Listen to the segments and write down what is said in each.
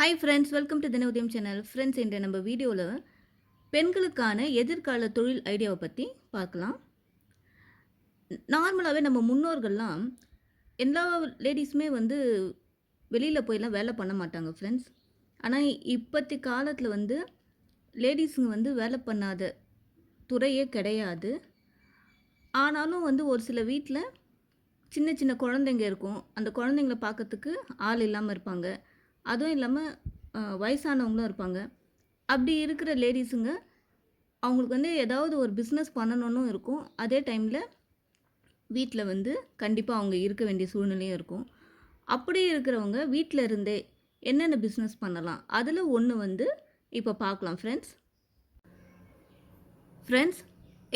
Hi friends, welcome to Dinaudhayam channel. Friends, இன்று நம்ம வீடியோவில் பெண்களுக்கான எதிர்கால தொழில் ஐடியாவை பற்றி பார்க்கலாம். நார்மலாகவே நம்ம முன்னோர்கள்லாம் எல்லா லேடிஸுமே வெளியில் போயெல்லாம் வேலை பண்ண மாட்டாங்க ஃப்ரெண்ட்ஸ். ஆனால் இப்போத்தி காலத்தில் லேடிஸுங்க வேலை பண்ணாத துறையே கிடையாது. ஆனாலும் ஒரு சில வீட்டில் சின்ன சின்ன குழந்தைங்க இருக்கும். அந்த குழந்தைங்கள பார்க்கறதுக்கு ஆள் இல்லாமல் இருப்பாங்க. அதுவும் இல்லாமல் வயசானவங்களும் இருப்பாங்க. அப்படி இருக்கிற லேடிஸுங்க அவங்களுக்கு ஏதாவது ஒரு பிஸ்னஸ் பண்ணணும்னு இருக்கும். அதே டைமில் வீட்டில் கண்டிப்பாக அவங்க இருக்க வேண்டிய சூழ்நிலையும் இருக்கும். அப்படி இருக்கிறவங்க வீட்டில் இருந்தே என்னென்ன பிஸ்னஸ் பண்ணலாம், அதில் ஒன்று இப்போ பார்க்கலாம் ஃப்ரெண்ட்ஸ்.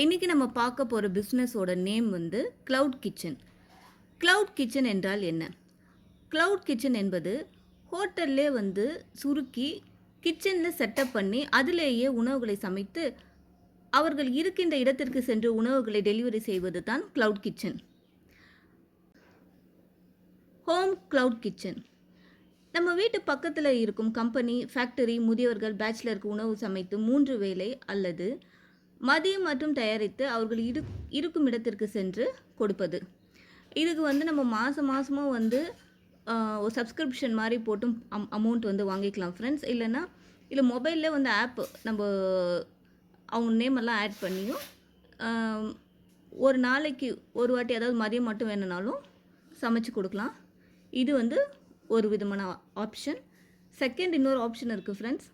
இன்றைக்கி நம்ம பார்க்க போகிற பிஸ்னஸோட name cloud kitchen. Cloud kitchen என்றால் என்ன? க்ளவுட் கிச்சன் என்பது ஹோட்டல்லே சுருக்கி கிச்சனில் செட்டப் பண்ணி அதிலேயே உணவுகளை சமைத்து அவர்கள் இருக்கின்ற இடத்திற்கு சென்று உணவுகளை டெலிவரி செய்வது தான் cloud kitchen. Home cloud kitchen நம்ம வீட்டு பக்கத்தில் இருக்கும் கம்பெனி, ஃபேக்டரி, முதியவர்கள், பேச்சுலருக்கு உணவு சமைத்து 3 வேளை அல்லது மதியம் மற்றும் தயாரித்து அவர்கள் இருக்கும் இடத்திற்கு சென்று கொடுப்பது. இதுக்கு நம்ம மாதமாக ஒரு சப்ஸ்கிரிப்ஷன் மாதிரி போட்டும் அமௌண்ட் வாங்கிக்கலாம் ஃப்ரெண்ட்ஸ். இல்லைன்னா இல்லை மொபைலில் ஆப் நம்ம அவங்க நேமெல்லாம் ஆட் பண்ணியும் ஒரு நாளைக்கு ஒரு வாட்டி, அதாவது மதியம் மட்டும் வேணுனாலும் சமைச்சு கொடுக்கலாம். இது ஒரு விதமான ஆப்ஷன். செகண்ட், இன்னொரு ஆப்ஷன் இருக்குது ஃப்ரெண்ட்ஸ்.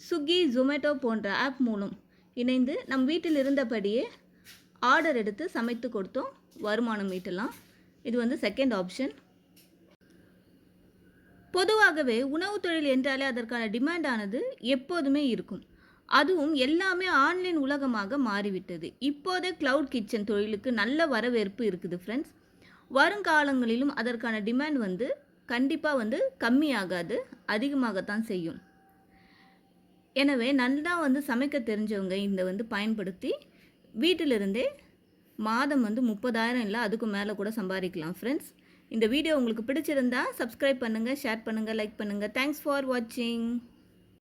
ஸ்விக்கி, ஜொமேட்டோ போன்ற ஆப் மூலம் இணைந்து நம் வீட்டில் இருந்தபடியே ஆர்டர் எடுத்து சமைத்து கொடுத்தோம் வருமானம் ஈட்டலாம். இது செகண்ட் ஆப்ஷன். பொதுவாகவே உணவு தொழில் என்றாலே அதற்கான டிமாண்டானது எப்போதுமே இருக்கும். அதுவும் எல்லாமே ஆன்லைன் உலகமாக மாறிவிட்டது. இப்போதே க்ளவுட் கிச்சன் தொழிலுக்கு நல்ல வரவேற்பு இருக்குது ஃப்ரெண்ட்ஸ். வருங்காலங்களிலும் அதற்கான டிமாண்ட் கண்டிப்பாக கம்மியாகாது, அதிகமாகத்தான் செய்யும். எனவே நல்லா சமைக்க தெரிஞ்சவங்க இந்த பயன்படுத்தி வீட்டிலிருந்தே மாதம் 30,000 இல்லை அதுக்கு மேலே கூட சம்பாதிக்கலாம் ஃப்ரெண்ட்ஸ். இந்த வீடியோ உங்களுக்கு பிடிச்சிருந்தா சப்ஸ்கிரைப் பண்ணுங்கள், ஷேர் பண்ணுங்கள், லைக் பண்ணுங்கள். தேங்க்ஸ் ஃபார் வாட்சிங்.